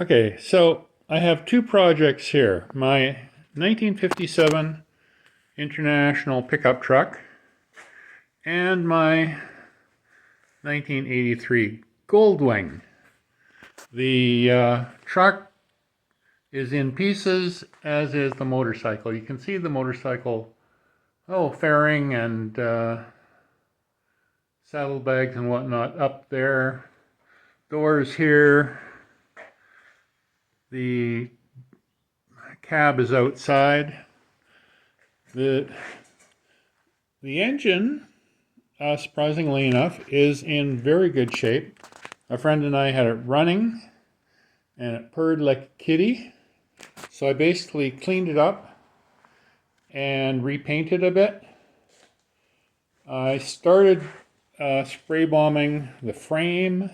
Okay, so I have two projects here. My 1957 International pickup truck and my 1983 Goldwing. The truck is in pieces, as is the motorcycle. You can see the motorcycle, fairing and saddlebags and whatnot up there. Doors here. The cab is outside. The engine, surprisingly enough, is in very good shape. A friend and I had it running, and it purred like a kitty. So I basically cleaned it up and repainted a bit. I started spray bombing the frame,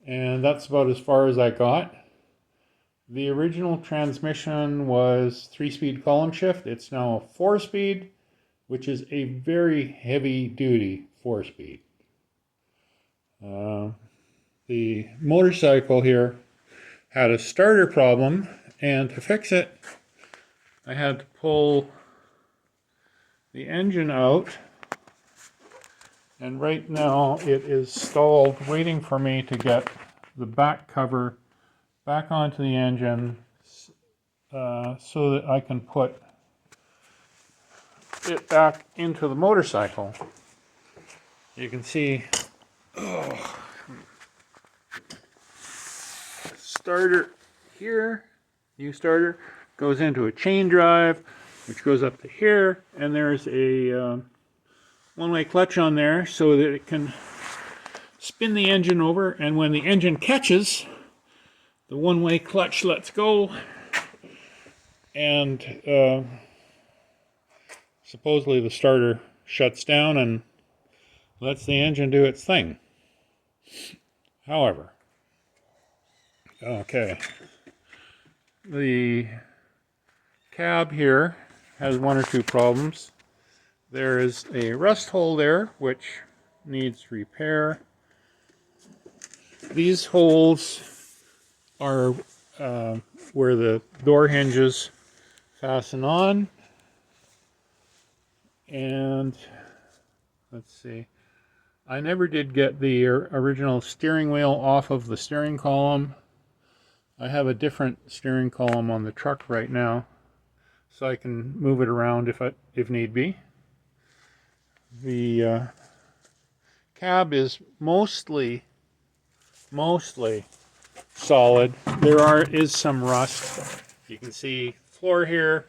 and that's about as far as I got. The original transmission was 3-speed column shift. It's now 4-speed, which is a very heavy-duty 4-speed. The motorcycle here had a starter problem, and to fix it, I had to pull the engine out, and right now it is stalled, waiting for me to get the back cover back onto the engine so that I can put it back into the motorcycle. You can see, starter here, new starter, goes into a chain drive, which goes up to here, and there's a one-way clutch on there so that it can spin the engine over, and when the engine catches, the one-way clutch lets go, and supposedly the starter shuts down and lets the engine do its thing. However, the cab here has one or two problems. There is a rust hole there which needs repair. These holes are where the door hinges fasten on, and let's see, I never did get the original steering wheel off of the steering column. I have a different steering column on the truck right now, so I can move it around if need be. The cab is mostly solid. There is some rust. You can see floor here.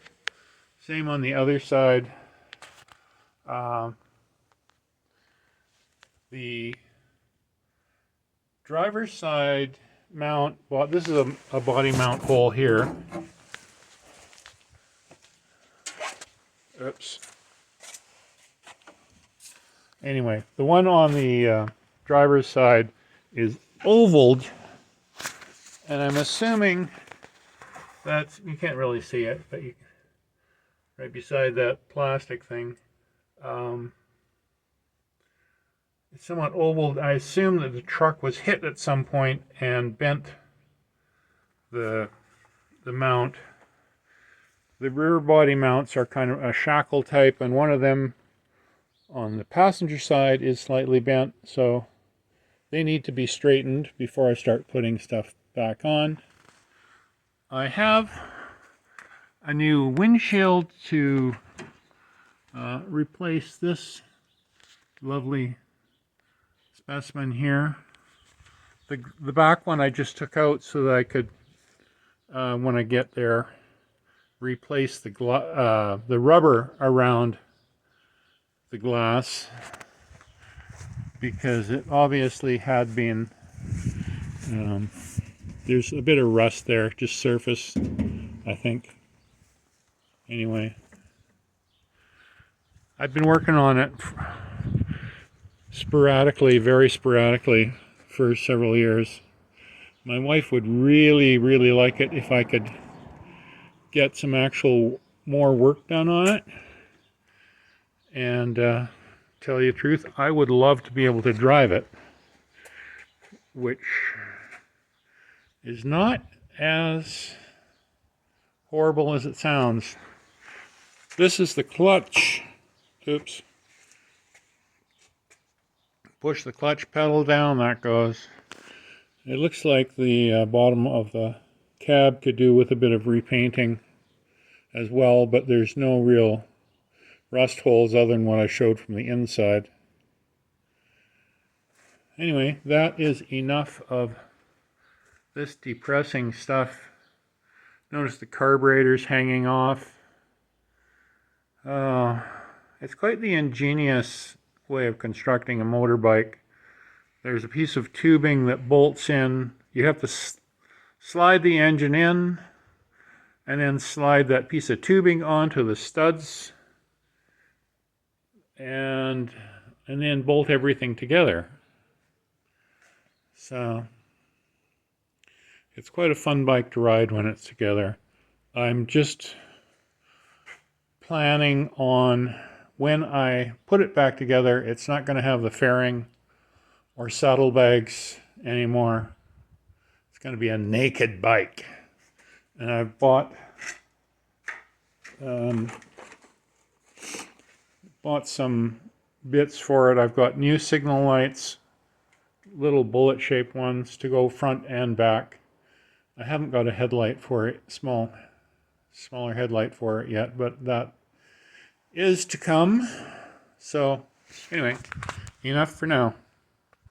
Same on the other side. The driver's side mount, well, this is a body mount hole here. Oops. Anyway, the one on the driver's side is ovaled, and I'm assuming that's, you can't really see it, but right beside that plastic thing, it's somewhat ovaled. I assume that the truck was hit at some point and bent the mount. The rear body mounts are kind of a shackle type, and one of them on the passenger side is slightly bent, so they need to be straightened before I start putting stuff back on. I have a new windshield to replace this lovely specimen here. The back one I just took out so that I could, when I get there, replace the rubber around the glass, because it obviously had been, there's a bit of rust there, just surface, I think. Anyway, I've been working on it sporadically, very sporadically, for several years. My wife would really, really like it if I could get some actual more work done on it. And tell you the truth, I would love to be able to drive it, which is not as horrible as it sounds. This is the clutch. Oops. Push the clutch pedal down, that goes. It looks like the bottom of the cab could do with a bit of repainting as well, but there's no real rust holes other than what I showed from the inside. Anyway, that is enough of this depressing stuff. Notice the carburetor's hanging off. It's quite the ingenious way of constructing a motorbike. There's a piece of tubing that bolts in. You have to slide the engine in and then slide that piece of tubing onto the studs and then bolt everything together. So it's quite a fun bike to ride when it's together. I'm just planning on when I put it back together, it's not going to have the fairing or saddlebags anymore. It's going to be a naked bike. And I've bought some bits for it. I've got new signal lights, little bullet shaped ones to go front and back. I haven't got a headlight for it, smaller headlight for it yet, but that is to come. So anyway, enough for now.